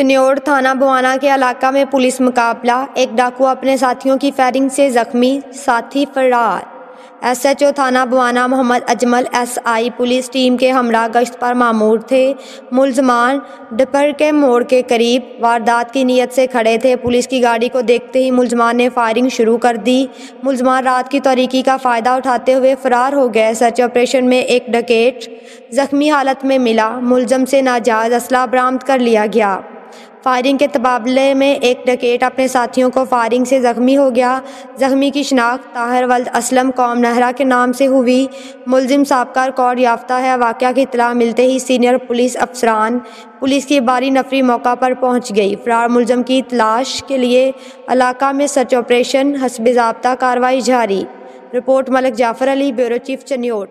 चन्योड़ थाना बुआना के इलाका में पुलिस मुकाबला, एक डाकू अपने साथियों की फायरिंग से जख्मी, साथी फरार। एसएचओ थाना Buana Mohammad Ajmal SI police team के हमरा गश्त पर मामूर थे। मुलजमान दोपहर के मोड़ के करीब वारदात की नीयत से खड़े थे। पुलिस की गाड़ी को देखते ही मुलजमान ने फायरिंग शुरू कर दी। मुलजमान रात की तारीकी का फ़ायदा उठाते हुए फरार हो गए। सर्च ऑपरेशन में एक डकैत जख्मी हालत में मिला। मुलजम से नाजायज़ असला बरामद कर लिया गया। फायरिंग के तबादले में एक डकैत अपने साथियों को फायरिंग से ज़ख्मी हो गया। ज़ख्मी की शिनाख्त ताहिर वल्द असलम कौम नहरा के नाम से हुई। मुलजिम साबका रिकॉर्ड याफ्ता है। वाक़या की इत्तला मिलते ही सीनियर पुलिस अफसरान पुलिस की बारी नफरी मौका पर पहुंच गई। फरार मुलजिम की तलाश के लिए इलाका में सर्च ऑपरेशन हस्ब ज़ाब्ता कार्रवाई जारी। Report Malik Jafar Ali, bureau chief, चन्योड़।